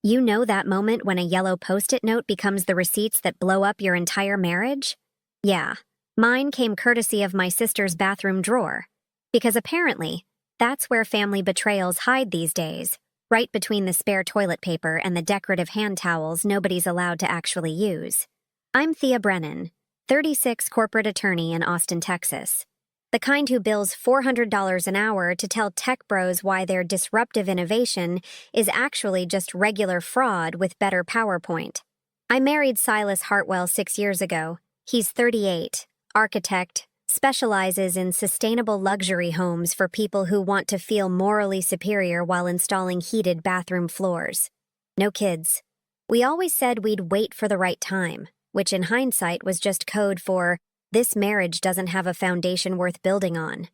You know that moment when a yellow Post-it note becomes the receipts that blow up your entire marriage? Yeah, mine came courtesy of my sister's bathroom drawer. Because apparently, that's where family betrayals hide these days, right between the spare toilet paper and the decorative hand towels nobody's allowed to actually use. I'm Thea Brennan, 36 corporate attorney in Austin, Texas. The kind who bills $400 an hour to tell tech bros why their disruptive innovation is actually just regular fraud with better PowerPoint. I married Silas Hartwell 6 years ago. He's 38, architect, specializes in sustainable luxury homes for people who want to feel morally superior while installing heated bathroom floors. No kids. We always said we'd wait for the right time, which in hindsight was just code for this marriage doesn't have a foundation worth building on.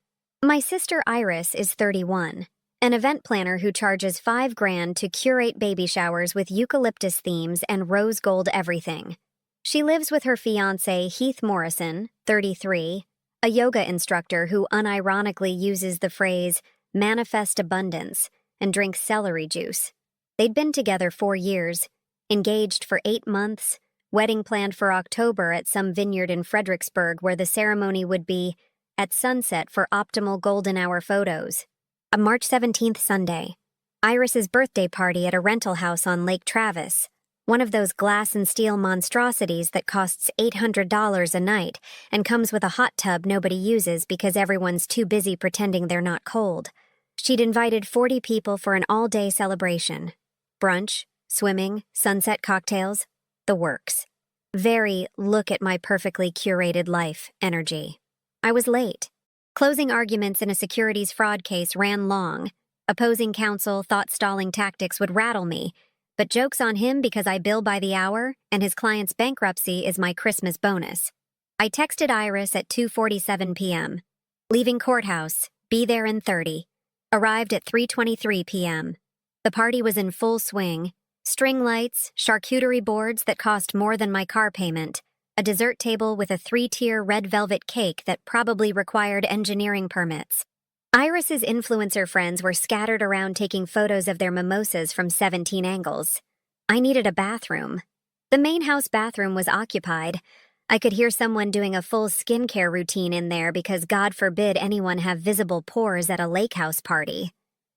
My sister Iris is 31, an event planner who charges $5,000 to curate baby showers with eucalyptus themes and rose gold everything. She lives with her fiancé Heath Morrison, 33, a yoga instructor who unironically uses the phrase manifest abundance and drinks celery juice. They'd been together 4 years, engaged for 8 months, wedding planned for October at some vineyard in Fredericksburg where the ceremony would be at sunset for optimal golden hour photos. A March 17th Sunday. Iris's birthday party at a rental house on Lake Travis, one of those glass and steel monstrosities that costs $800 a night and comes with a hot tub nobody uses because everyone's too busy pretending they're not cold. She'd invited 40 people for an all-day celebration. Brunch, swimming, sunset cocktails, the works. Very look at my perfectly curated life energy. I was late. Closing arguments in a securities fraud case ran long. Opposing counsel thought stalling tactics would rattle me, but joke's on him because I bill by the hour and his client's bankruptcy is my Christmas bonus. I texted Iris at 2:47 p.m. Leaving courthouse, be there in 30. Arrived at 3:23 p.m. The party was in full swing. String lights, charcuterie boards that cost more than my car payment, a dessert table with a 3-tier red velvet cake that probably required engineering permits. Iris's influencer friends were scattered around taking photos of their mimosas from 17 angles. I needed a bathroom. The main house bathroom was occupied. I could hear someone doing a full skincare routine in there because God forbid anyone have visible pores at a lake house party.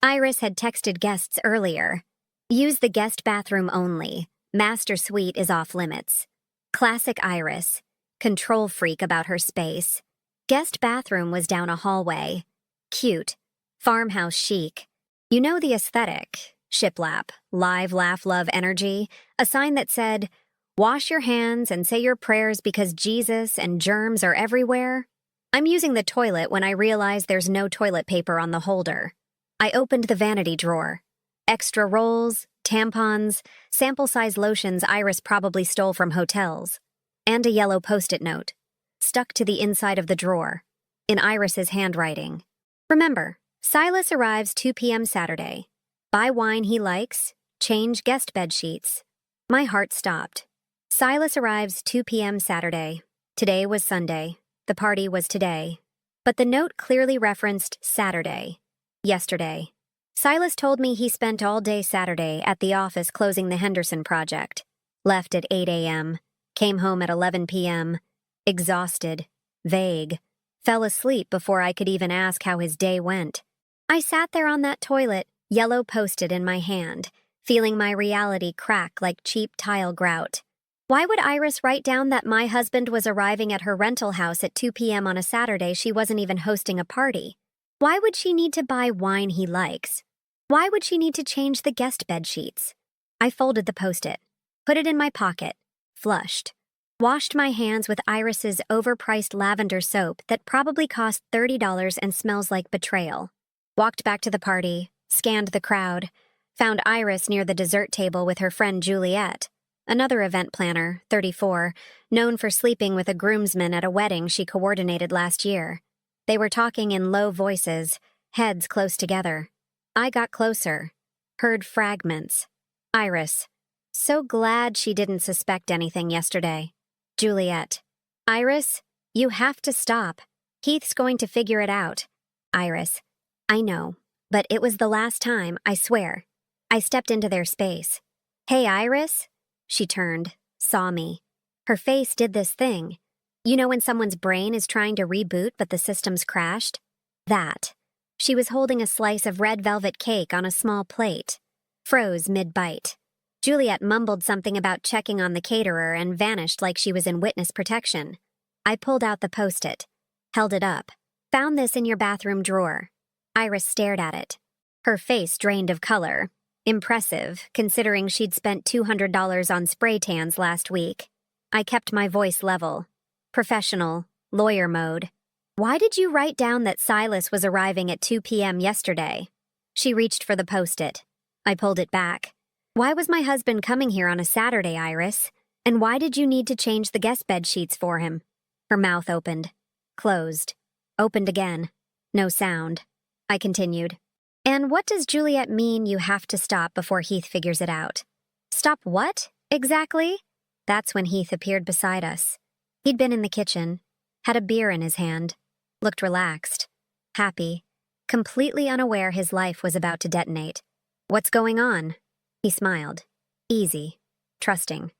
Iris had texted guests earlier. Use the guest bathroom only. Master suite is off limits. Classic Iris. Control freak about her space. Guest bathroom was down a hallway. Cute. Farmhouse chic. You know the aesthetic. Shiplap. Live, laugh, love energy. A sign that said, wash your hands and say your prayers because Jesus and germs are everywhere. I'm using the toilet when I realize there's no toilet paper on the holder. I opened the vanity drawer. Extra rolls, tampons, sample-size lotions Iris probably stole from hotels, and a yellow Post-it note, stuck to the inside of the drawer, in Iris's handwriting. Remember, Silas arrives 2 p.m. Saturday. Buy wine he likes, change guest bed sheets. My heart stopped. Silas arrives 2 p.m. Saturday. Today was Sunday. The party was today. But the note clearly referenced Saturday. Yesterday. Silas told me he spent all day Saturday at the office closing the Henderson project. Left at 8 a.m., came home at 11 p.m., exhausted, vague, fell asleep before I could even ask how his day went. I sat there on that toilet, yellow Post-it in my hand, feeling my reality crack like cheap tile grout. Why would Iris write down that my husband was arriving at her rental house at 2 p.m. on a Saturday she wasn't even hosting a party? Why would she need to buy wine he likes? Why would she need to change the guest bed sheets? I folded the Post-it, put it in my pocket, flushed, washed my hands with Iris's overpriced lavender soap that probably cost $30 and smells like betrayal. Walked back to the party, scanned the crowd, found Iris near the dessert table with her friend Juliet, another event planner, 34, known for sleeping with a groomsman at a wedding she coordinated last year. They were talking in low voices, heads close together. I got closer, heard fragments. Iris. So glad she didn't suspect anything yesterday. Juliet. Iris, you have to stop. Heath's going to figure it out. Iris. I know, but it was the last time, I swear. I stepped into their space. Hey, Iris? She turned, saw me. Her face did this thing. You know when someone's brain is trying to reboot but the system's crashed? That. She was holding a slice of red velvet cake on a small plate. Froze mid-bite. Juliet mumbled something about checking on the caterer and vanished like she was in witness protection. I pulled out the Post-it. Held it up. Found this in your bathroom drawer. Iris stared at it. Her face drained of color. Impressive, considering she'd spent $200 on spray tans last week. I kept my voice level. Professional, lawyer mode. Why did you write down that Silas was arriving at 2 p.m. yesterday? She reached for the Post-it. I pulled it back. Why was my husband coming here on a Saturday, Iris? And why did you need to change the guest bed sheets for him? Her mouth opened. Closed. Opened again. No sound. I continued. And what does Juliet mean you have to stop before Heath figures it out? Stop what, exactly? That's when Heath appeared beside us. He'd been in the kitchen, had a beer in his hand, looked relaxed, happy, completely unaware his life was about to detonate. What's going on? He smiled. Easy. Trusting.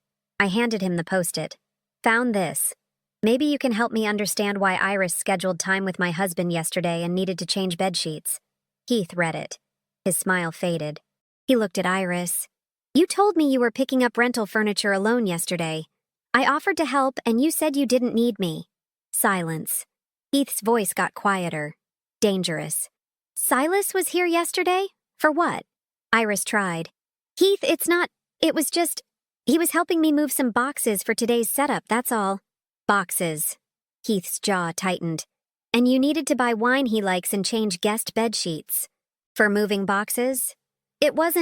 I handed him the Post-it. Found this. Maybe you can help me understand why Iris scheduled time with my husband yesterday and needed to change bedsheets. Heath read it. His smile faded. He looked at Iris. You told me you were picking up rental furniture alone yesterday. I offered to help and you said you didn't need me. Silence. Heath's voice got quieter. Dangerous. Silas was here yesterday? For what? Iris tried. Heath, it was just, he was helping me move some boxes for today's setup, that's all. Boxes. Heath's jaw tightened. And you needed to buy wine he likes and change guest bed sheets. For moving boxes? It was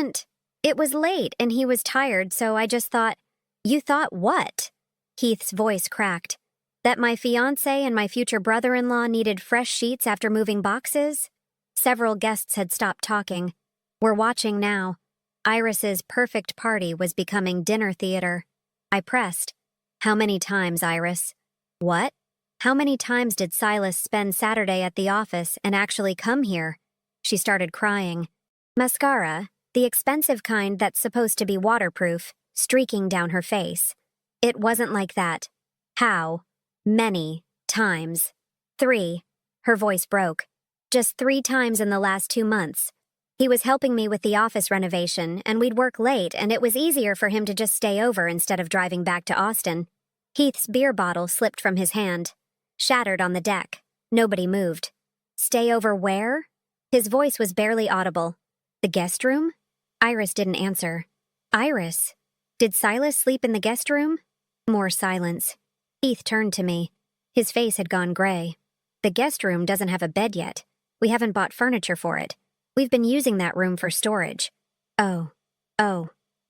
late and he was tired, so I just thought, you thought what? Heath's voice cracked. That my fiancé and my future brother-in-law needed fresh sheets after moving boxes? Several guests had stopped talking. We're watching now. Iris's perfect party was becoming dinner theater. I pressed. How many times, Iris? What? How many times did Silas spend Saturday at the office and actually come here? She started crying. Mascara, the expensive kind that's supposed to be waterproof, streaking down her face. It wasn't like that. How? Many times. 3. Her voice broke. Just 3 times in the last 2 months. He was helping me with the office renovation, and we'd work late, and it was easier for him to just stay over instead of driving back to Austin. Heath's beer bottle slipped from his hand. Shattered on the deck. Nobody moved. Stay over where? His voice was barely audible. The guest room? Iris didn't answer. Iris? Did Silas sleep in the guest room? More silence. Heath turned to me. His face had gone gray. The guest room doesn't have a bed yet. We haven't bought furniture for it. We've been using that room for storage. Oh.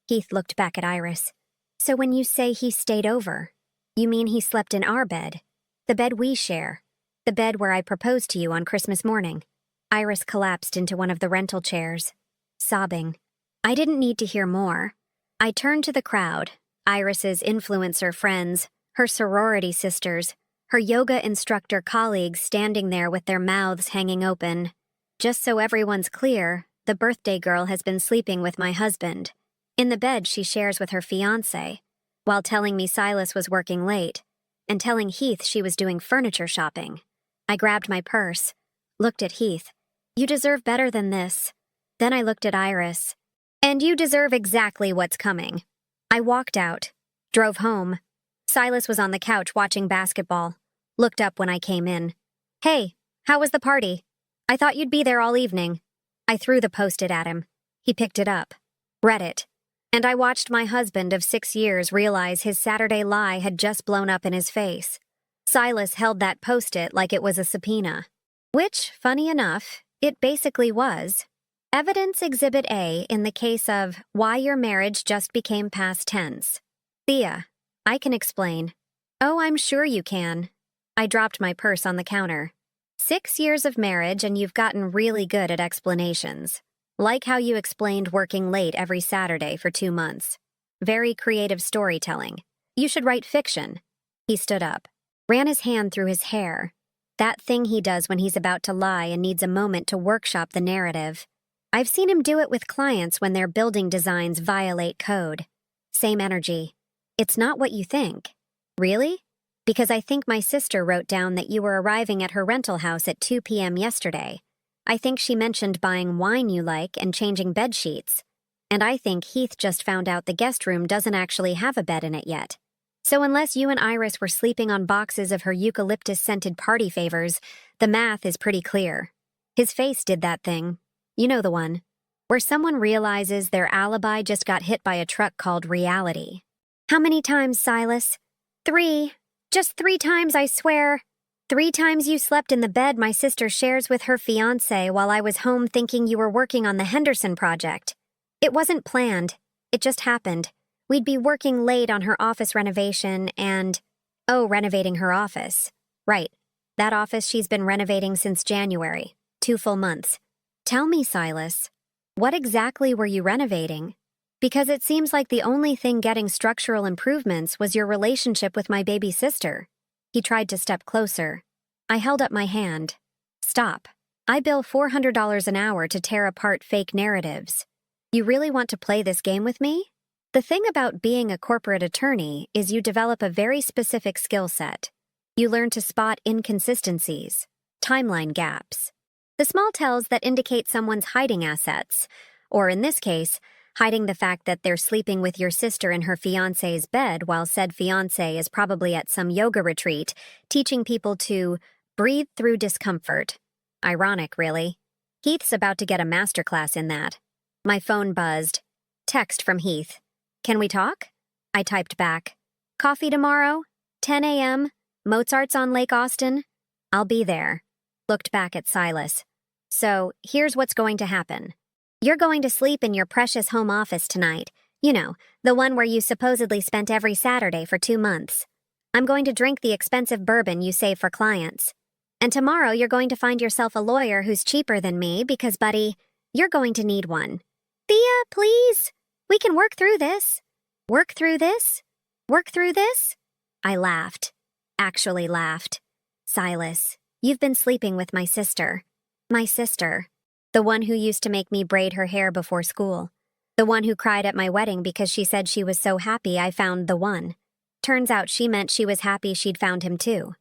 Heath looked back at Iris. So when you say he stayed over, you mean he slept in our bed? The bed we share. The bed where I proposed to you on Christmas morning. Iris collapsed into one of the rental chairs, sobbing. I didn't need to hear more. I turned to the crowd, Iris's influencer friends, her sorority sisters, her yoga instructor colleagues standing there with their mouths hanging open. Just so everyone's clear, the birthday girl has been sleeping with my husband, in the bed she shares with her fiancé, while telling me Silas was working late, and telling Heath she was doing furniture shopping. I grabbed my purse, looked at Heath. You deserve better than this. Then I looked at Iris. And you deserve exactly what's coming. I walked out, drove home. Silas was on the couch watching basketball, looked up when I came in. Hey, how was the party? I thought you'd be there all evening. I threw the Post-it at him. He picked it up, read it, and I watched my husband of 6 years realize his Saturday lie had just blown up in his face. Silas held that Post-it like it was a subpoena, which, funny enough, it basically was. Evidence Exhibit A in the case of why your marriage just became past tense. Thea, I can explain. Oh, I'm sure you can. I dropped my purse on the counter. 6 years of marriage and you've gotten really good at explanations. Like how you explained working late every Saturday for 2 months. Very creative storytelling. You should write fiction. He stood up, ran his hand through his hair. That thing he does when he's about to lie and needs a moment to workshop the narrative. I've seen him do it with clients when their building designs violate code. Same energy. It's not what you think. Really? Because I think my sister wrote down that you were arriving at her rental house at 2 p.m. yesterday. I think she mentioned buying wine you like and changing bed sheets. And I think Heath just found out the guest room doesn't actually have a bed in it yet. So unless you and Iris were sleeping on boxes of her eucalyptus-scented party favors, the math is pretty clear. His face did that thing. You know the one. Where someone realizes their alibi just got hit by a truck called reality. How many times, Silas? 3. Just 3 times, I swear. 3 times you slept in the bed my sister shares with her fiancé while I was home thinking you were working on the Henderson project. It wasn't planned. It just happened. We'd be working late on her office renovation and... Oh, renovating her office. Right. That office she's been renovating since January. 2 full months. Tell me, Silas, what exactly were you renovating? Because it seems like the only thing getting structural improvements was your relationship with my baby sister. He tried to step closer. I held up my hand. Stop. I bill $400 an hour to tear apart fake narratives. You really want to play this game with me? The thing about being a corporate attorney is you develop a very specific skill set. You learn to spot inconsistencies, timeline gaps, the small tells that indicate someone's hiding assets, or in this case, hiding the fact that they're sleeping with your sister in her fiancé's bed while said fiancé is probably at some yoga retreat, teaching people to breathe through discomfort. Ironic, really. Heath's about to get a masterclass in that. My phone buzzed. Text from Heath. Can we talk? I typed back. Coffee tomorrow? 10 a.m. Mozart's on Lake Austin? I'll be there. Looked back at Silas. So, here's what's going to happen. You're going to sleep in your precious home office tonight. You know, the one where you supposedly spent every Saturday for 2 months. I'm going to drink the expensive bourbon you save for clients. And tomorrow you're going to find yourself a lawyer who's cheaper than me because, buddy, you're going to need one. Thea, please. We can work through this. Work through this? Work through this? I laughed. Actually laughed. Silas, you've been sleeping with my sister. My sister. The one who used to make me braid her hair before school. The one who cried at my wedding because she said she was so happy I found the one. Turns out she meant she was happy she'd found him too.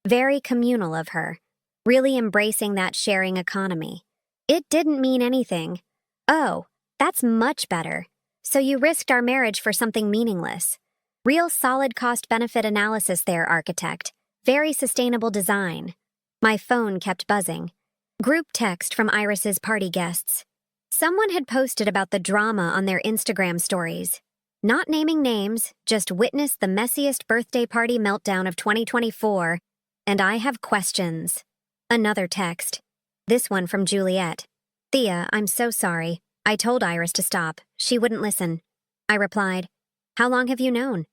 Very communal of her. Really embracing that sharing economy. It didn't mean anything. Oh, that's much better. So you risked our marriage for something meaningless. Real solid cost-benefit analysis there, architect. Very sustainable design. My phone kept buzzing. Group text from Iris's party guests. Someone had posted about the drama on their Instagram stories. Not naming names, just witnessed the messiest birthday party meltdown of 2024, and I have questions. Another text. This one from Juliet. Thea, I'm so sorry. I told Iris to stop. She wouldn't listen. I replied, How long have you known?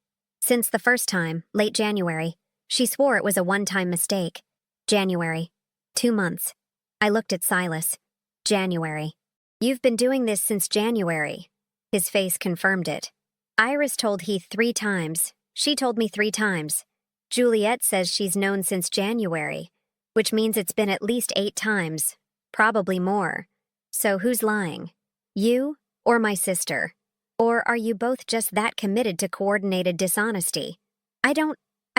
Since the first time, late January. She swore it was a one-time mistake. January. 2 months. I looked at Silas. January. You've been doing this since January. His face confirmed it. Iris told Heath 3 times. She told me 3 times. Juliet says she's known since January, which means it's been at least 8 times. Probably more. So who's lying? You or my sister? Or are you both just that committed to coordinated dishonesty? I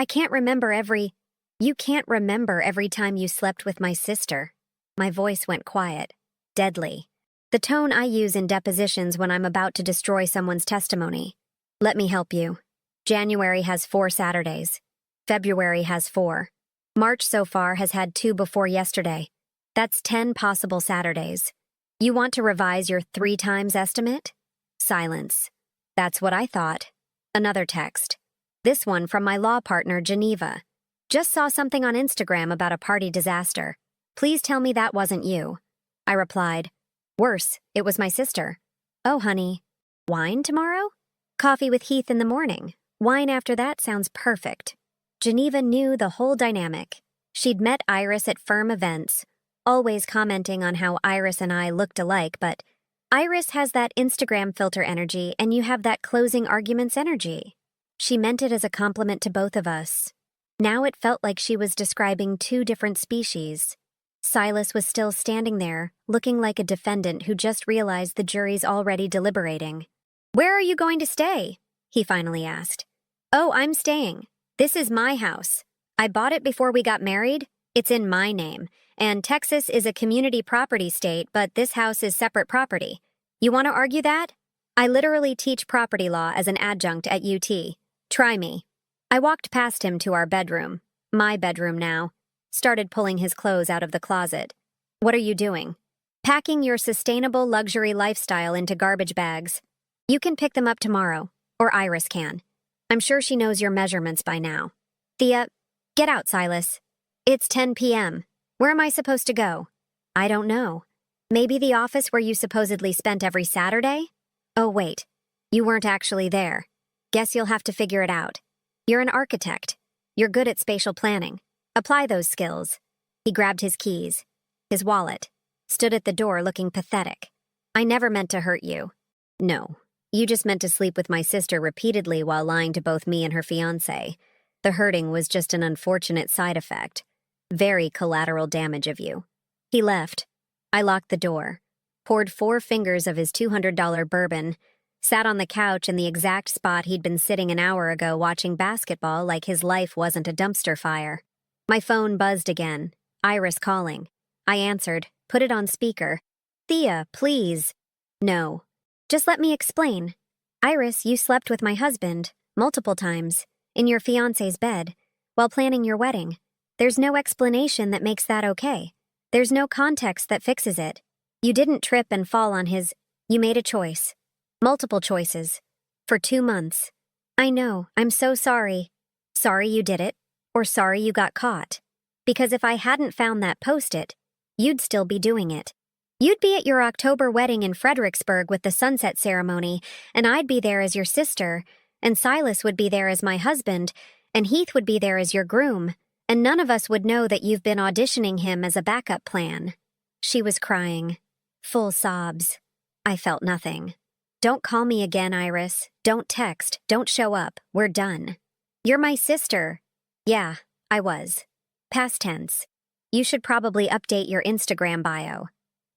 can't remember every... You can't remember every time you slept with my sister. My voice went quiet. Deadly. The tone I use in depositions when I'm about to destroy someone's testimony. Let me help you. January has 4 Saturdays. February has 4. March so far has had 2 before yesterday. That's 10 possible Saturdays. You want to revise your 3 times estimate? Silence. That's what I thought. Another text. This one from my law partner, Geneva. Just saw something on Instagram about a party disaster. Please tell me that wasn't you. I replied, Worse, it was my sister. Oh, honey. Wine tomorrow? Coffee with Heath in the morning. Wine after that sounds perfect. Geneva knew the whole dynamic. She'd met Iris at firm events, always commenting on how Iris and I looked alike, but Iris has that Instagram filter energy and you have that closing arguments energy. She meant it as a compliment to both of us. Now it felt like she was describing 2 different species. Silas was still standing there, looking like a defendant who just realized the jury's already deliberating. "Where are you going to stay?" he finally asked. "Oh, I'm staying. This is my house. I bought it before we got married. It's in my name. And Texas is a community property state, but this house is separate property. You want to argue that? I literally teach property law as an adjunct at UT. Try me." I walked past him to our bedroom, my bedroom now, started pulling his clothes out of the closet. "What are you doing?" "Packing your sustainable luxury lifestyle into garbage bags. You can pick them up tomorrow, or Iris can. I'm sure she knows your measurements by now." "Thea, get out, Silas. It's 10 p.m. Where am I supposed to go?" "I don't know. Maybe the office where you supposedly spent every Saturday?" "Oh, wait. You weren't actually there. Guess you'll have to figure it out. You're an architect. You're good at spatial planning. Apply those skills." He grabbed his keys, his wallet, stood at the door looking pathetic. "I never meant to hurt you." "No, you just meant to sleep with my sister repeatedly while lying to both me and her fiancé. The hurting was just an unfortunate side effect. Very collateral damage of you." He left. I locked the door, poured 4 fingers of his $200 bourbon, sat on the couch in the exact spot he'd been sitting an hour ago watching basketball like his life wasn't a dumpster fire. My phone buzzed again. Iris calling. I answered, put it on speaker. "Thea, please." "No. Just let me explain. Iris, you slept with my husband, multiple times, in your fiancé's bed, while planning your wedding. There's no explanation that makes that okay. There's no context that fixes it. You didn't trip and fall on his. You made a choice. Multiple choices. For 2 months. I know, I'm so sorry. Sorry you did it, or sorry you got caught. Because if I hadn't found that post-it, you'd still be doing it. You'd be at your October wedding in Fredericksburg with the sunset ceremony, and I'd be there as your sister, and Silas would be there as my husband, and Heath would be there as your groom, and none of us would know that you've been auditioning him as a backup plan." She was crying. Full sobs. I felt nothing. "Don't call me again, Iris. Don't text. Don't show up. We're done." "You're my sister." "Yeah, I was. Past tense. You should probably update your Instagram bio."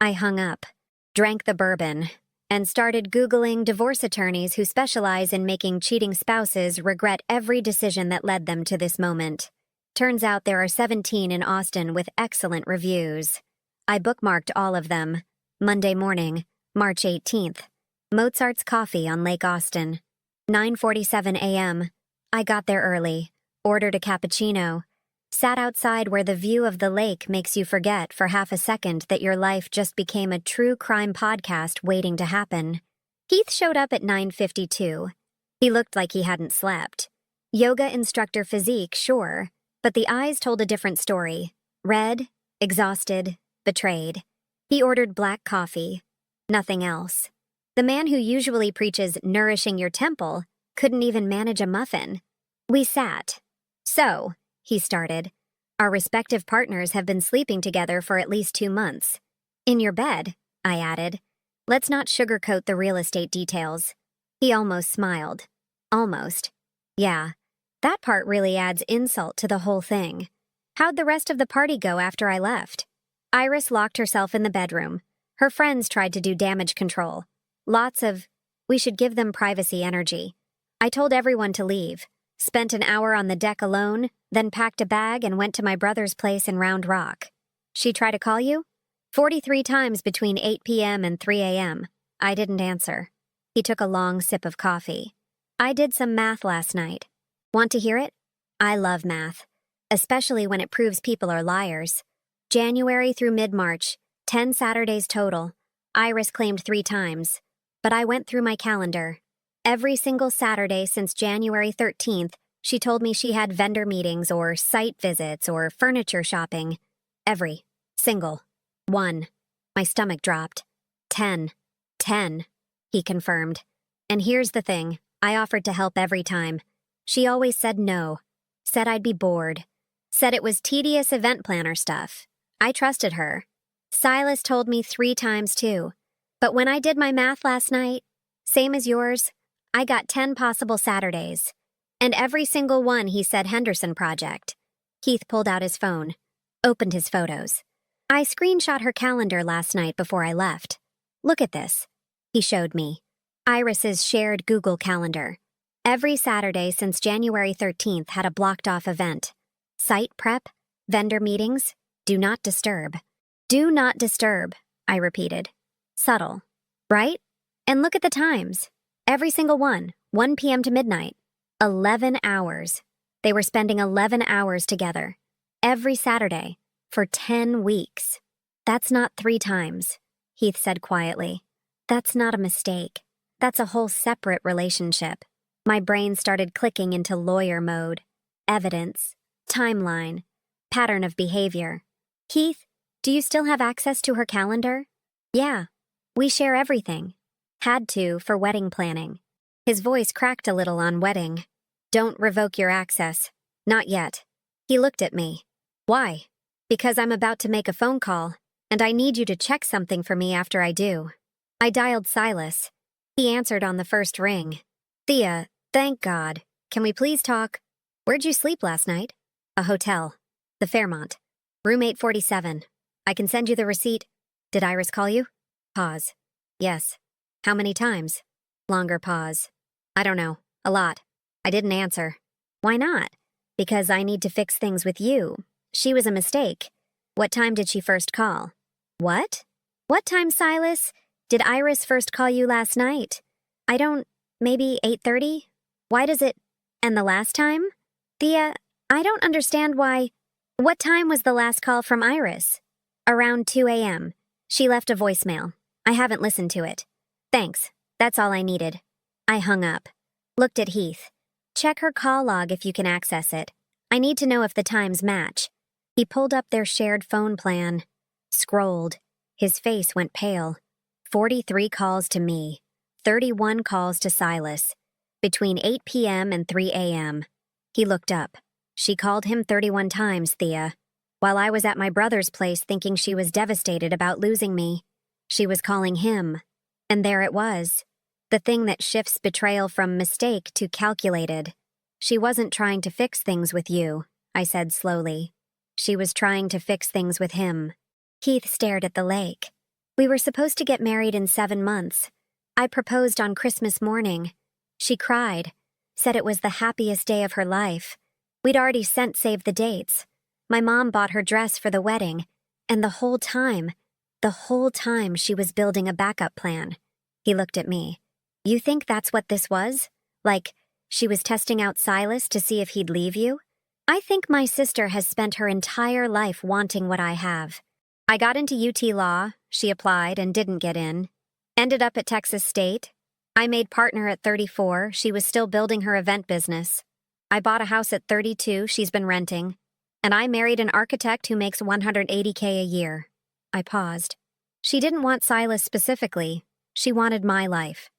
I hung up, drank the bourbon, and started Googling divorce attorneys who specialize in making cheating spouses regret every decision that led them to this moment. Turns out there are 17 in Austin with excellent reviews. I bookmarked all of them. Monday morning, March 18th. Mozart's Coffee on Lake Austin. 9:47 a.m. I got there early, ordered a cappuccino, sat outside where the view of the lake makes you forget for half a second that your life just became a true crime podcast waiting to happen. Heath showed up at 9:52. He looked like he hadn't slept. Yoga instructor physique, sure, but the eyes told a different story. Red, exhausted, betrayed. He ordered black coffee. Nothing else. The man who usually preaches nourishing your temple couldn't even manage a muffin. We sat. "So," he started, "our respective partners have been sleeping together for at least 2 months. In your bed," I added. "Let's not sugarcoat the real estate details." He almost smiled. Almost. "Yeah, that part really adds insult to the whole thing. How'd the rest of the party go after I left?" Iris locked herself in the bedroom. Her friends tried to do damage control. Lots of, "we should give them privacy" energy. I told everyone to leave, spent an hour on the deck alone, then packed a bag and went to my brother's place in Round Rock. "She try to call you?" 43 times between 8 p.m. and 3 a.m. I didn't answer. He took a long sip of coffee. "I did some math last night. Want to hear it? I love math, especially when it proves people are liars. January through mid-March, 10 Saturdays total. Iris claimed 3 times. But I went through my calendar. Every single Saturday since January 13th, she told me she had vendor meetings or site visits or furniture shopping. Every single one. My stomach dropped. 10. 10, he confirmed. And here's the thing, I offered to help every time. She always said no. Said I'd be bored. Said it was tedious event planner stuff. I trusted her. Silas told me 3 times too. But when I did my math last night, same as yours, I got 10 possible Saturdays. And every single one he said Henderson Project. Heath pulled out his phone, opened his photos. I screenshot her calendar last night before I left. Look at this. He showed me. Iris's shared Google Calendar. Every Saturday since January 13th had a blocked-off event. Site prep, vendor meetings, do not disturb. Do not disturb, I repeated. Subtle, right? And look at the times. Every single one, 1 p.m. to midnight. 11 hours. They were spending 11 hours together. Every Saturday. For 10 weeks. That's not 3 times, Heath said quietly. That's not a mistake. That's a whole separate relationship. My brain started clicking into lawyer mode. Evidence. Timeline. Pattern of behavior. Heath, do you still have access to her calendar? Yeah. We share everything. Had to for wedding planning. His voice cracked a little on wedding. Don't revoke your access. Not yet. He looked at me. Why? Because I'm about to make a phone call, and I need you to check something for me after I do. I dialed Silas. He answered on the first ring. Thea, thank God. Can we please talk? Where'd you sleep last night? A hotel. The Fairmont. Room 847. I can send you the receipt. Did Iris call you? Pause. Yes. How many times? Longer pause. I don't know. A lot. I didn't answer. Why not? Because I need to fix things with you. She was a mistake. What time did she first call? What? What time, Silas? Did Iris first call you last night? Maybe 8:30? Why does it... And the last time? Thea, I don't understand why... What time was the last call from Iris? Around 2 a.m. She left a voicemail. I haven't listened to it. Thanks. That's all I needed. I hung up. Looked at Heath. Check her call log if you can access it. I need to know if the times match. He pulled up their shared phone plan. Scrolled. His face went pale. 43 calls to me. 31 calls to Silas. Between 8 p.m. and 3 a.m. He looked up. She called him 31 times, Thea. While I was at my brother's place thinking she was devastated about losing me, she was calling him. And there it was. The thing that shifts betrayal from mistake to calculated. She wasn't trying to fix things with you, I said slowly. She was trying to fix things with him. Heath stared at the lake. We were supposed to get married in 7 months. I proposed on Christmas morning. She cried, said it was the happiest day of her life. We'd already sent save the dates. My mom bought her dress for the wedding, and the whole time she was building a backup plan. He looked at me. You think that's what this was? Like, she was testing out Silas to see if he'd leave you? I think my sister has spent her entire life wanting what I have. I got into UT Law, she applied and didn't get in. Ended up at Texas State. I made partner at 34, she was still building her event business. I bought a house at 32, she's been renting. And I married an architect who makes $180K a year. I paused. She didn't want Silas specifically. She wanted my life.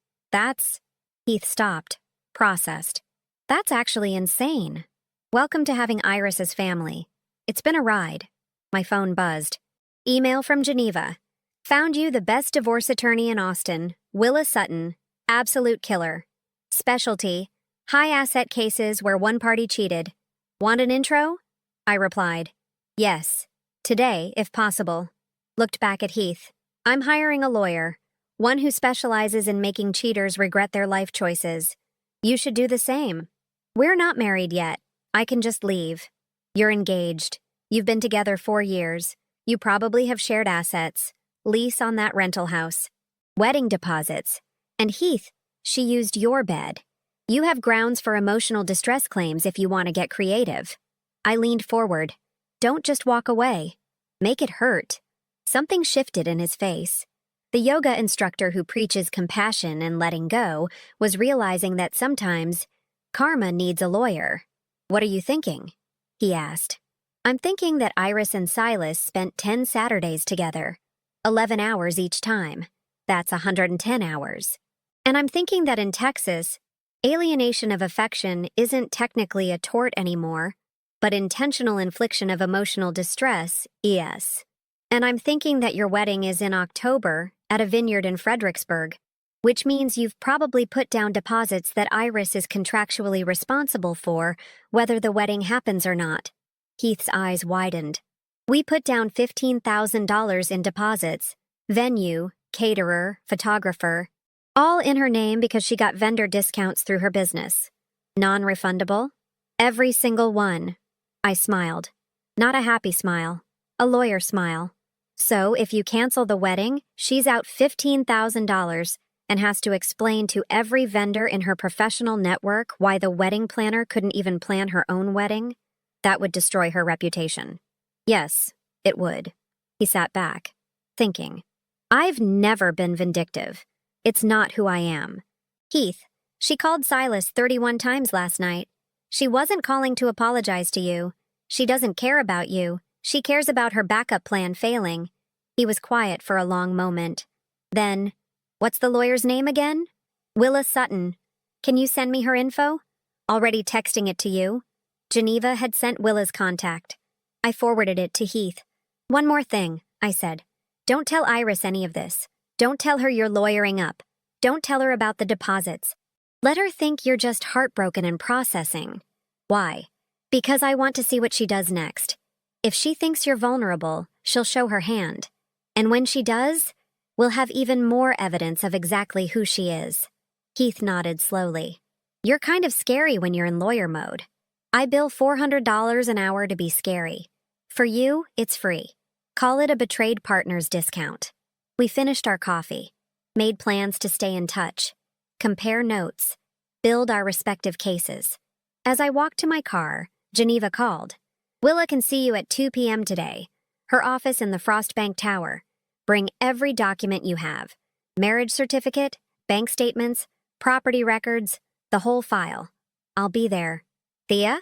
Heath stopped, processed. That's actually insane. Welcome to having Iris's family. It's been a ride. My phone buzzed. Email from Geneva. Found you the best divorce attorney in Austin, Willa Sutton, absolute killer. Specialty, high asset cases where one party cheated. Want an intro? I replied. Yes. Today, if possible. Looked back at Heath. I'm hiring a lawyer. One who specializes in making cheaters regret their life choices. You should do the same. We're not married yet. I can just leave. You're engaged. You've been together 4 years. You probably have shared assets. Lease on that rental house. Wedding deposits. And Heath, she used your bed. You have grounds for emotional distress claims if you want to get creative. I leaned forward. Don't just walk away. Make it hurt. Something shifted in his face. The yoga instructor who preaches compassion and letting go was realizing that sometimes karma needs a lawyer. What are you thinking? He asked. I'm thinking that Iris and Silas spent 10 Saturdays together, 11 hours each time. That's 110 hours. And I'm thinking that in Texas, alienation of affection isn't technically a tort anymore, but intentional infliction of emotional distress, yes. And I'm thinking that your wedding is in October at a vineyard in Fredericksburg, which means you've probably put down deposits that Iris is contractually responsible for, whether the wedding happens or not. Heath's eyes widened. We put down $15,000 in deposits, venue, caterer, photographer, all in her name because she got vendor discounts through her business. Non-refundable? Every single one. I smiled. Not a happy smile. A lawyer smile. So, if you cancel the wedding, she's out $15,000 and has to explain to every vendor in her professional network why the wedding planner couldn't even plan her own wedding? That would destroy her reputation. Yes, it would. He sat back, thinking. I've never been vindictive. It's not who I am. Heath, she called Silas 31 times last night. She wasn't calling to apologize to you. She doesn't care about you. She cares about her backup plan failing. He was quiet for a long moment. Then, what's the lawyer's name again? Willa Sutton. Can you send me her info? Already texting it to you. Geneva had sent Willa's contact. I forwarded it to Heath. One more thing, I said. Don't tell Iris any of this. Don't tell her you're lawyering up. Don't tell her about the deposits. Let her think you're just heartbroken and processing. Why? Because I want to see what she does next. If she thinks you're vulnerable, she'll show her hand. And when she does, we'll have even more evidence of exactly who she is. Heath nodded slowly. You're kind of scary when you're in lawyer mode. I bill $400 an hour to be scary. For you, it's free. Call it a betrayed partner's discount. We finished our coffee, made plans to stay in touch, compare notes, build our respective cases. As I walked to my car, Geneva called. Willa can see you at 2 p.m. today. Her office in the Frostbank Tower. Bring every document you have. Marriage certificate, bank statements, property records, the whole file. I'll be there. Thea?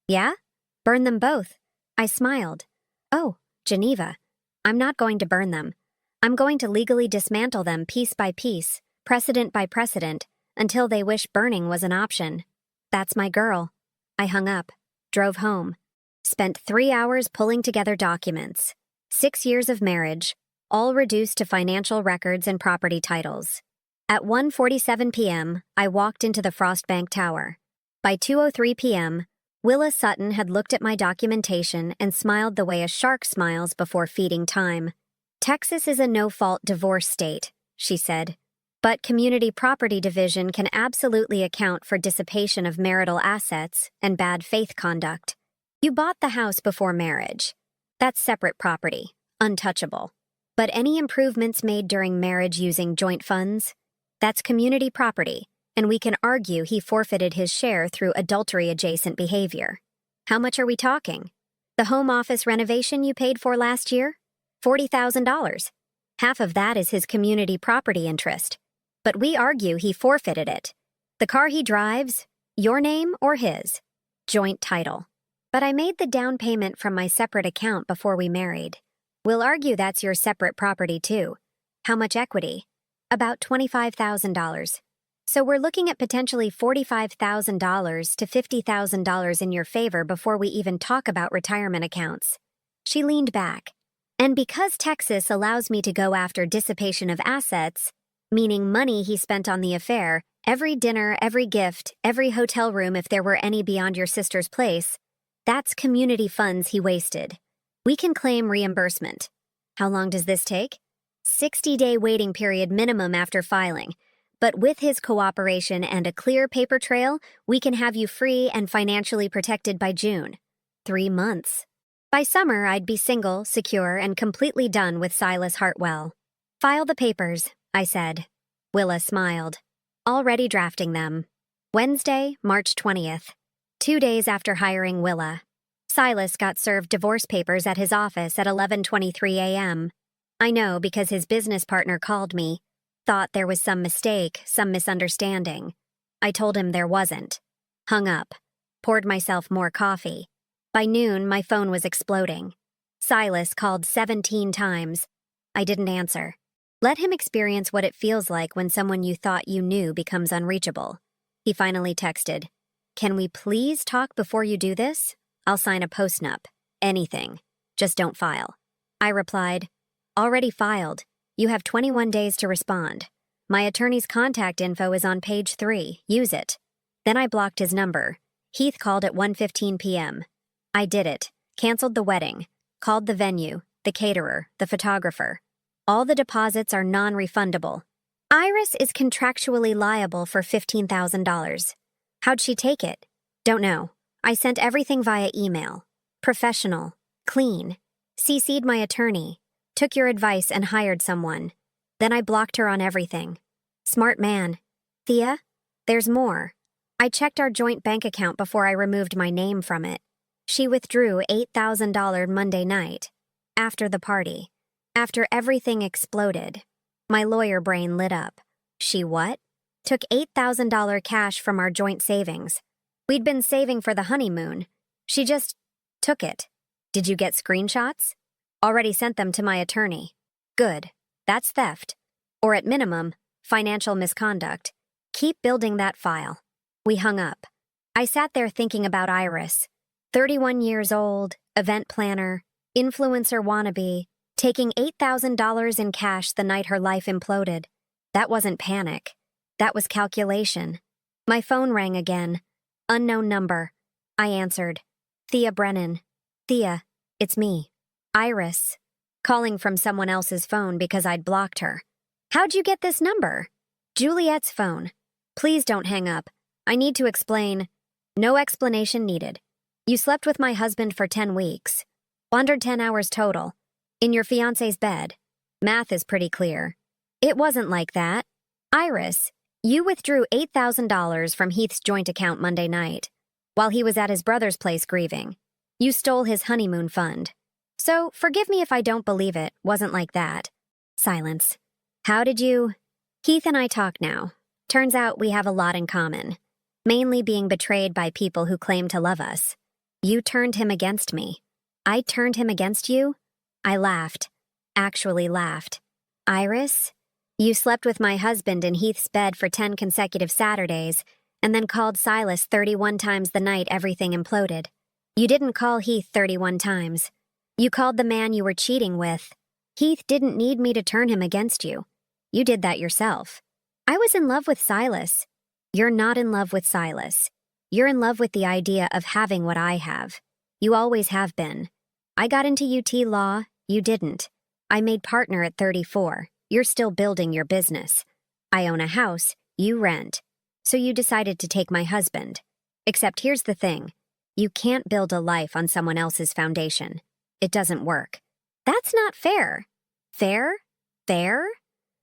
Yeah? Burn them both. I smiled. Oh, Geneva. I'm not going to burn them. I'm going to legally dismantle them piece by piece, precedent by precedent, until they wish burning was an option. That's my girl. I hung up, drove home, spent 3 hours pulling together documents. 6 years of marriage, all reduced to financial records and property titles. At 1:47 p.m., I walked into the Frostbank Tower. By 2:03 p.m., Willa Sutton had looked at my documentation and smiled the way a shark smiles before feeding time. Texas is a no-fault divorce state, she said. But community property division can absolutely account for dissipation of marital assets and bad faith conduct. You bought the house before marriage. That's separate property, untouchable. But any improvements made during marriage using joint funds? That's community property, and we can argue he forfeited his share through adultery-adjacent behavior. How much are we talking? The home office renovation you paid for last year? $40,000. Half of that is his community property interest. But we argue he forfeited it. The car he drives, your name or his? Joint title. But I made the down payment from my separate account before we married. We'll argue that's your separate property too. How much equity? About $25,000. So we're looking at potentially $45,000 to $50,000 in your favor before we even talk about retirement accounts. She leaned back. And because Texas allows me to go after dissipation of assets, meaning money he spent on the affair, every dinner, every gift, every hotel room if there were any beyond your sister's place, that's community funds he wasted. We can claim reimbursement. How long does this take? 60-day waiting period minimum after filing. But with his cooperation and a clear paper trail, we can have you free and financially protected by June. 3 months. By summer, I'd be single, secure, and completely done with Silas Hartwell. File the papers, I said. Willa smiled. Already drafting them. Wednesday, March 20th. 2 days after hiring Willa. Silas got served divorce papers at his office at 11:23 a.m. I know because his business partner called me. Thought there was some mistake, some misunderstanding. I told him there wasn't. Hung up. Poured myself more coffee. By noon, my phone was exploding. Silas called 17 times. I didn't answer. Let him experience what it feels like when someone you thought you knew becomes unreachable. He finally texted, "Can we please talk before you do this? I'll sign a postnup. Anything. Just don't file." I replied, "Already filed. You have 21 days to respond. My attorney's contact info is on page 3. Use it." Then I blocked his number. Heath called at 1:15 p.m. I did it. Canceled the wedding. called the venue, the caterer, the photographer. All the deposits are non-refundable. Iris is contractually liable for $15,000. How'd she take it? Don't know. I sent everything via email. Professional. Clean. CC'd my attorney. Took your advice and hired someone. Then I blocked her on everything. Smart man. Thea? There's more. I checked our joint bank account before I removed my name from it. She withdrew $8,000 Monday night. After the party. After everything exploded. My lawyer brain lit up. She what? Took $8,000 cash from our joint savings. We'd been saving for the honeymoon. She just took it. Did you get screenshots? Already sent them to my attorney. Good. That's theft. Or at minimum, financial misconduct. Keep building that file. We hung up. I sat there thinking about Iris. 31 years old, event planner, influencer wannabe, taking $8,000 in cash the night her life imploded. That wasn't panic. That was calculation. My phone rang again. Unknown number. I answered. Thea Brennan. Thea, it's me. Iris. Calling from someone else's phone because I'd blocked her. How'd you get this number? Juliet's phone. Please don't hang up. I need to explain. No explanation needed. You slept with my husband for 10 weeks. Wandered 10 hours total. In your fiancé's bed. Math is pretty clear. It wasn't like that. Iris, you withdrew $8,000 from Heath's joint account Monday night, while he was at his brother's place grieving. You stole his honeymoon fund. So, forgive me if I don't believe it wasn't like that. Silence. How did you... Heath and I talk now. Turns out we have a lot in common. Mainly being betrayed by people who claim to love us. You turned him against me. I turned him against you? I laughed. Actually laughed. Iris? You slept with my husband in Heath's bed for 10 consecutive Saturdays, and then called Silas 31 times the night everything imploded. You didn't call Heath 31 times. You called the man you were cheating with. Heath didn't need me to turn him against you. You did that yourself. I was in love with Silas. You're not in love with Silas. You're in love with the idea of having what I have. You always have been. I got into UT Law, you didn't. I made partner at 34. You're still building your business. I own a house, you rent. So you decided to take my husband. Except here's the thing. You can't build a life on someone else's foundation. It doesn't work. That's not fair. Fair? Fair?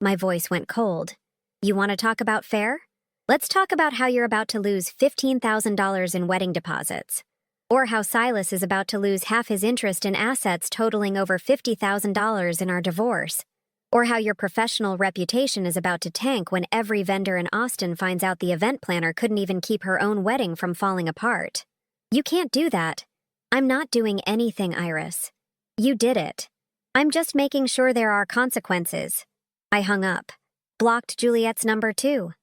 My voice went cold. You want to talk about fair? Let's talk about how you're about to lose $15,000 in wedding deposits. Or how Silas is about to lose half his interest in assets totaling over $50,000 in our divorce. Or how your professional reputation is about to tank when every vendor in Austin finds out the event planner couldn't even keep her own wedding from falling apart. You can't do that. I'm not doing anything, Iris. You did it. I'm just making sure there are consequences. I hung up. Blocked Juliet's number too.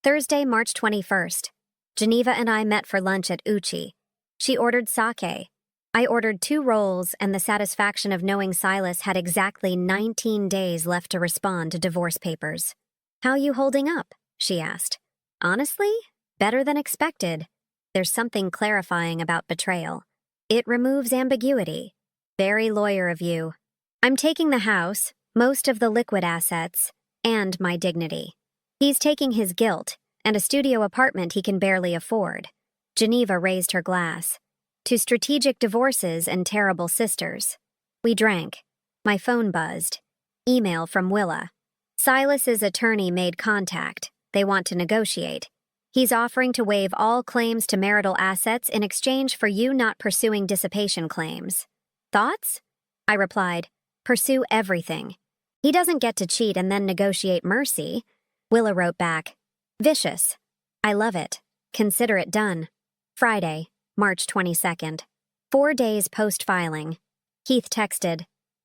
Thursday, March 21st. Geneva and I met for lunch at Uchi. She ordered sake. I ordered 2 rolls and the satisfaction of knowing Silas had exactly 19 days left to respond to divorce papers. How you holding up? She asked. Honestly, better than expected. There's something clarifying about betrayal. It removes ambiguity. Very lawyer of you. I'm taking the house, most of the liquid assets, and my dignity. He's taking his guilt and a studio apartment he can barely afford. Geneva raised her glass. To strategic divorces and terrible sisters. We drank. My phone buzzed. Email from Willa. Silas's attorney made contact. They want to negotiate. He's offering to waive all claims to marital assets in exchange for you not pursuing dissipation claims. Thoughts? I replied, pursue everything. He doesn't get to cheat and then negotiate mercy. Willa wrote back, vicious. I love it. Consider it done. Friday, March 22nd. 4 days post-filing. Heath texted.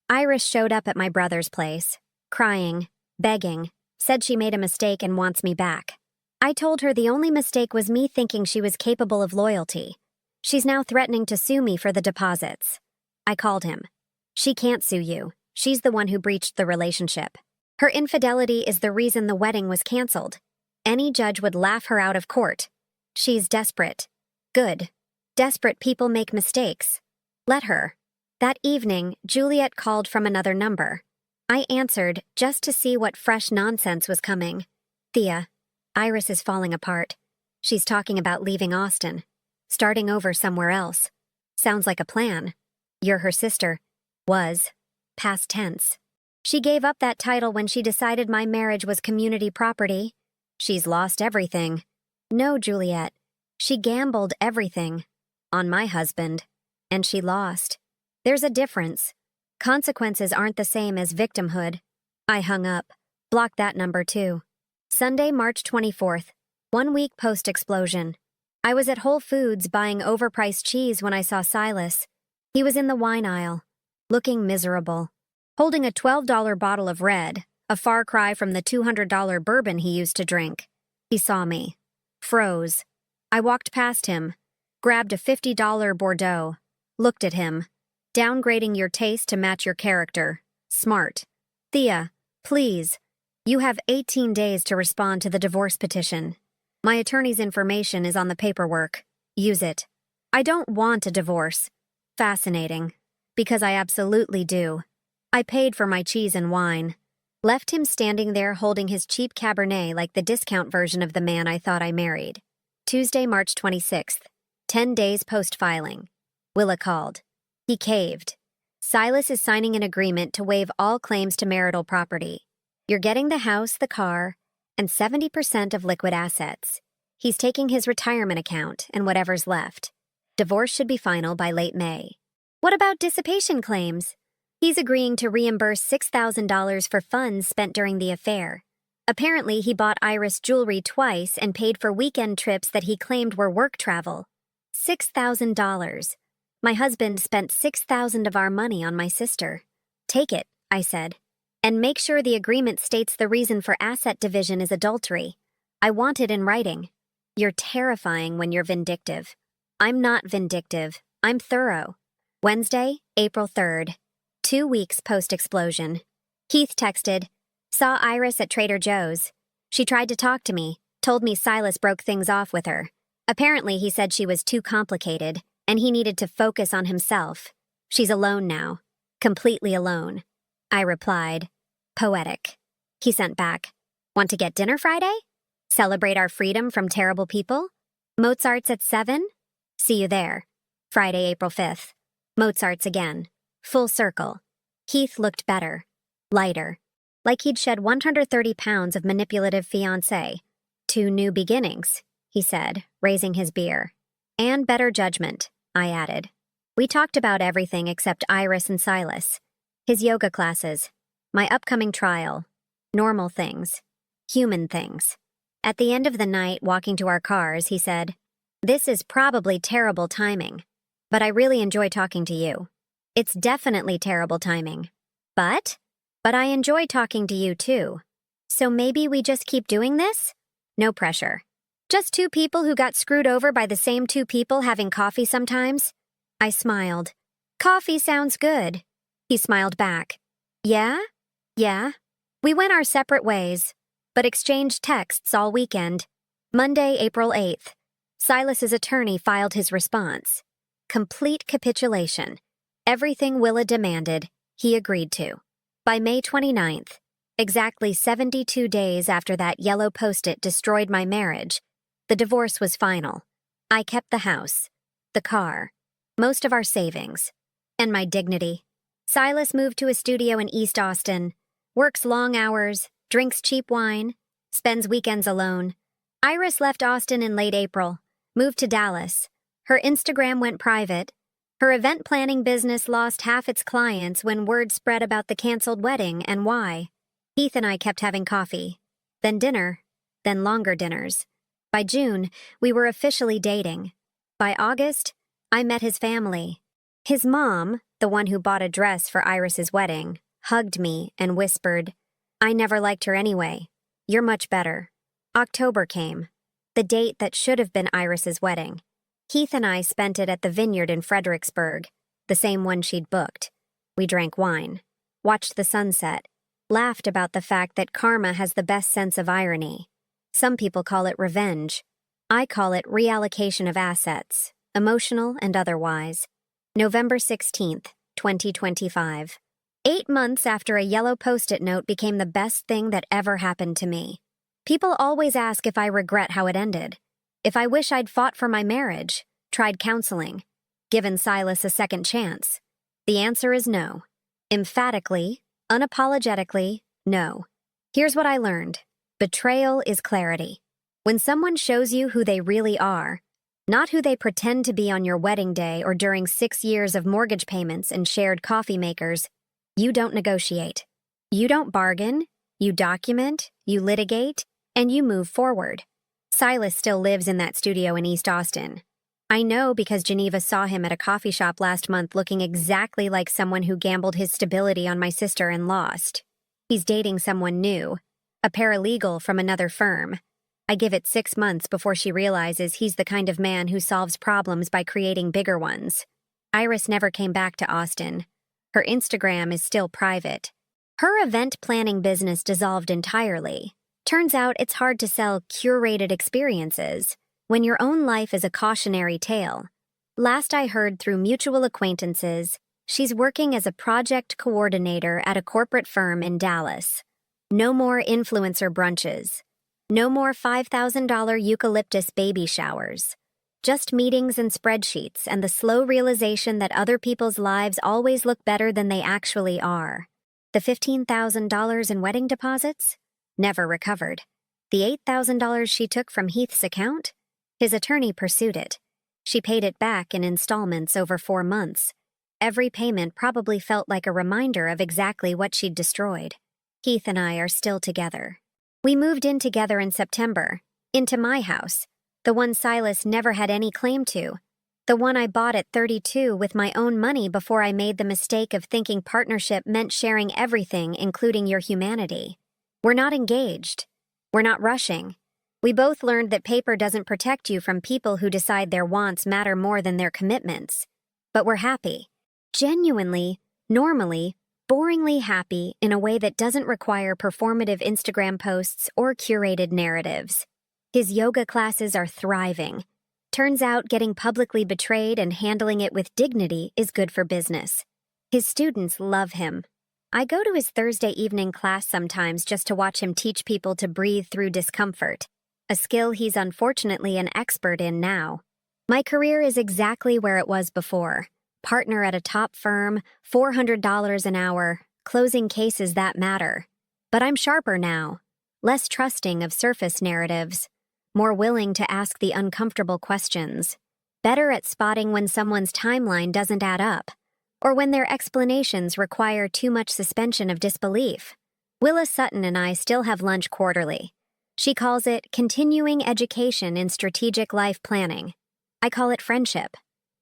Iris showed up at my brother's place, crying, begging, said she made a mistake and wants me back. I told her the only mistake was me thinking she was capable of loyalty. She's now threatening to sue me for the deposits. I called him. She can't sue you. She's the one who breached the relationship. Her infidelity is the reason the wedding was canceled. Any judge would laugh her out of court. She's desperate. Good. Desperate people make mistakes. Let her. That evening, Juliet called from another number. I answered just to see what fresh nonsense was coming. Thea, Iris is falling apart. She's talking about leaving Austin, starting over somewhere else. Sounds like a plan. You're her sister. Was. Past tense. She gave up that title when she decided my marriage was community property. She's lost everything. No, Juliet. She gambled everything. On my husband. And she lost. There's a difference. Consequences aren't the same as victimhood. I hung up. Blocked that number too. Sunday, March 24th. 1 week post-explosion. I was at Whole Foods buying overpriced cheese when I saw Silas. He was in the wine aisle, looking miserable, holding a $12 bottle of red, a far cry from the $200 bourbon he used to drink. He saw me. Froze. I walked past him, grabbed a $50 Bordeaux, looked at him. Downgrading your taste to match your character. Smart. Thea, please. You have 18 days to respond to the divorce petition. My attorney's information is on the paperwork. Use it. I don't want a divorce. Fascinating. Because I absolutely do. I paid for my cheese and wine. Left him standing there holding his cheap Cabernet like the discount version of the man I thought I married. Tuesday, March 26th. 10 days post-filing. Willa called. He caved. Silas is signing an agreement to waive all claims to marital property. You're getting the house, the car, and 70% of liquid assets. He's taking his retirement account and whatever's left. Divorce should be final by late May. What about dissipation claims? He's agreeing to reimburse $6,000 for funds spent during the affair. Apparently, he bought Iris jewelry twice and paid for weekend trips that he claimed were work travel. $6,000. My husband spent $6,000 of our money on my sister. Take it, I said. And make sure the agreement states the reason for asset division is adultery. I want it in writing. You're terrifying when you're vindictive. I'm not vindictive. I'm thorough. Wednesday, April 3rd. 2 weeks post-explosion. Keith texted, saw Iris at Trader Joe's. She tried to talk to me, told me Silas broke things off with her. Apparently, he said she was too complicated, and he needed to focus on himself. She's alone now. Completely alone. I replied, poetic. He sent back, want to get dinner Friday? Celebrate our freedom from terrible people? Mozart's at 7? See you there. Friday, April 5th. Mozart's again. Full circle. Keith looked better. Lighter. Like he'd shed 130 pounds of manipulative fiancé. 2 new beginnings, he said, raising his beer. And better judgment, I added. We talked about everything except Iris and Silas. His yoga classes. My upcoming trial. Normal things. Human things. At the end of the night, walking to our cars, he said, this is probably terrible timing, but I really enjoy talking to you. It's definitely terrible timing. But I enjoy talking to you too. So maybe we just keep doing this? No pressure. Just 2 people who got screwed over by the same 2 people having coffee sometimes? I smiled. Coffee sounds good. He smiled back. Yeah? Yeah. We went our separate ways, but exchanged texts all weekend. Monday, April 8th. Silas's attorney filed his response. Complete capitulation. Everything Willa demanded, he agreed to. By May 29th, exactly 72 days after that yellow post-it destroyed my marriage, the divorce was final. I kept the house, the car, most of our savings, and my dignity. Silas moved to a studio in East Austin, works long hours, drinks cheap wine, spends weekends alone. Iris left Austin in late April, moved to Dallas. Her Instagram went private. Her event planning business lost half its clients when word spread about the canceled wedding and why. Heath and I kept having coffee, then dinner, then longer dinners. By June, we were officially dating. By August, I met his family. His mom, the one who bought a dress for Iris's wedding, hugged me and whispered, I never liked her anyway. You're much better. October came, the date that should have been Iris's wedding. Heath and I spent it at the vineyard in Fredericksburg, the same one she'd booked. We drank wine, watched the sunset, laughed about the fact that karma has the best sense of irony. Some people call it revenge. I call it reallocation of assets, emotional and otherwise. November 16th, 2025. 8 months after a yellow post-it note became the best thing that ever happened to me. People always ask if I regret how it ended, if I wish I'd fought for my marriage, tried counseling, given Silas a second chance. The answer is no. Emphatically, unapologetically, no. Here's what I learned. Betrayal is clarity. When someone shows you who they really are, not who they pretend to be on your wedding day or during 6 years of mortgage payments and shared coffee makers, you don't negotiate. You don't bargain, you document, you litigate, and you move forward. Silas still lives in that studio in East Austin. I know because Geneva saw him at a coffee shop last month looking exactly like someone who gambled his stability on my sister and lost. He's dating someone new, a paralegal from another firm. I give it 6 months before she realizes he's the kind of man who solves problems by creating bigger ones. Iris never came back to Austin. Her Instagram is still private. Her event planning business dissolved entirely. Turns out it's hard to sell curated experiences when your own life is a cautionary tale. Last I heard through mutual acquaintances, she's working as a project coordinator at a corporate firm in Dallas. No more influencer brunches. No more $5,000 eucalyptus baby showers. Just meetings and spreadsheets and the slow realization that other people's lives always look better than they actually are. The $15,000 in wedding deposits? Never recovered. The $8,000 she took from Heath's account? His attorney pursued it. She paid it back in installments over 4 months. Every payment probably felt like a reminder of exactly what she'd destroyed. Heath and I are still together. We moved in together in September, into my house, the one Silas never had any claim to, the one I bought at 32 with my own money before I made the mistake of thinking partnership meant sharing everything, including your humanity. We're not engaged. We're not rushing. We both learned that paper doesn't protect you from people who decide their wants matter more than their commitments. But we're happy. Genuinely, normally, boringly happy in a way that doesn't require performative Instagram posts or curated narratives. His yoga classes are thriving. Turns out getting publicly betrayed and handling it with dignity is good for business. His students love him. I go to his Thursday evening class sometimes just to watch him teach people to breathe through discomfort, a skill he's unfortunately an expert in now. My career is exactly where it was before. Partner at a top firm, $400 an hour, closing cases that matter. But I'm sharper now, less trusting of surface narratives, more willing to ask the uncomfortable questions, better at spotting when someone's timeline doesn't add up, or when their explanations require too much suspension of disbelief. Willa Sutton and I still have lunch quarterly. She calls it continuing education in strategic life planning. I call it friendship.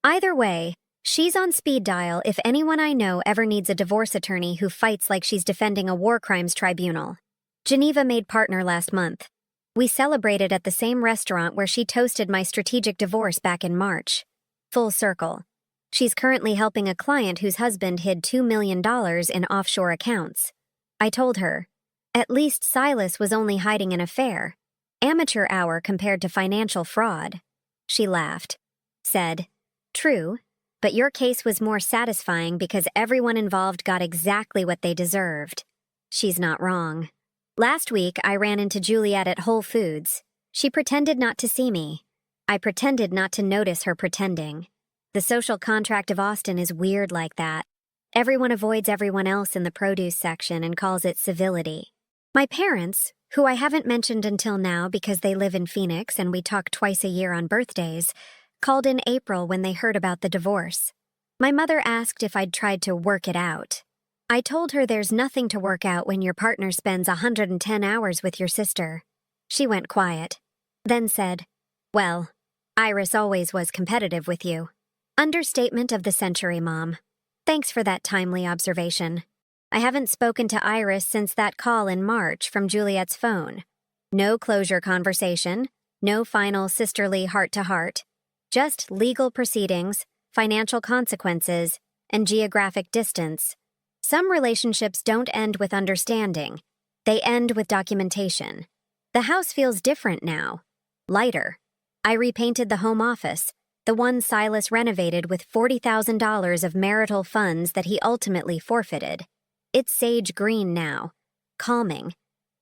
Either way, she's on speed dial if anyone I know ever needs a divorce attorney who fights like she's defending a war crimes tribunal. Geneva made partner last month. We celebrated at the same restaurant where she toasted my strategic divorce back in March. Full circle. She's currently helping a client whose husband hid $2 million in offshore accounts. I told her, at least Silas was only hiding an affair. Amateur hour compared to financial fraud. She laughed. Said, true. But your case was more satisfying because everyone involved got exactly what they deserved. She's not wrong. Last week, I ran into Juliet at Whole Foods. She pretended not to see me. I pretended not to notice her pretending. The social contract of Austin is weird like that. Everyone avoids everyone else in the produce section and calls it civility. My parents, who I haven't mentioned until now because they live in Phoenix and we talk twice a year on birthdays, called in April when they heard about the divorce. My mother asked if I'd tried to work it out. I told her there's nothing to work out when your partner spends 110 hours with your sister. She went quiet, then said, well, Iris always was competitive with you. Understatement of the century, Mom. Thanks for that timely observation. I haven't spoken to Iris since that call in March from Juliet's phone. No closure conversation, no final sisterly heart-to-heart. Just legal proceedings, financial consequences, and geographic distance. Some relationships don't end with understanding. They end with documentation. The house feels different now. Lighter. I repainted the home office, The one Silas renovated with $40,000 of marital funds that he ultimately forfeited. It's sage green now. Calming.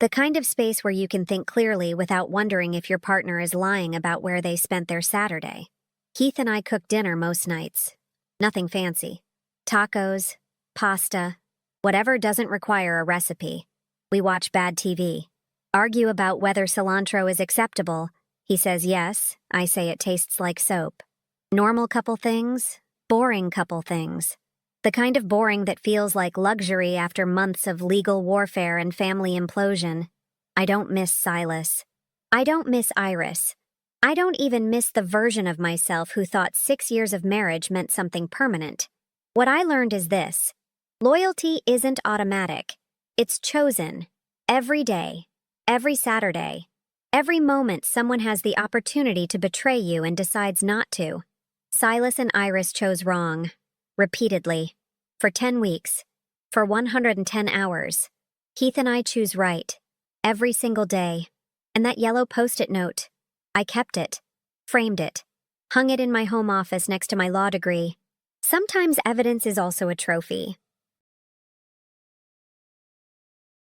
The kind of space where you can think clearly without wondering if your partner is lying about where they spent their Saturday. Heath and I cook dinner most nights. Nothing fancy. Tacos, pasta, whatever doesn't require a recipe. We watch bad TV. Argue about whether cilantro is acceptable. He says yes, I say it tastes like soap. Normal couple things, boring couple things. The kind of boring that feels like luxury after months of legal warfare and family implosion. I don't miss Silas. I don't miss Iris. I don't even miss the version of myself who thought 6 years of marriage meant something permanent. What I learned is this. Loyalty isn't automatic. It's chosen. Every day. Every Saturday. Every moment someone has the opportunity to betray you and decides not to. Silas and Iris chose wrong. Repeatedly. For 10 weeks. For 110 hours. Heath and I choose right. Every single day. And that yellow post-it note. I kept it. Framed it. Hung it in my home office next to my law degree. Sometimes evidence is also a trophy.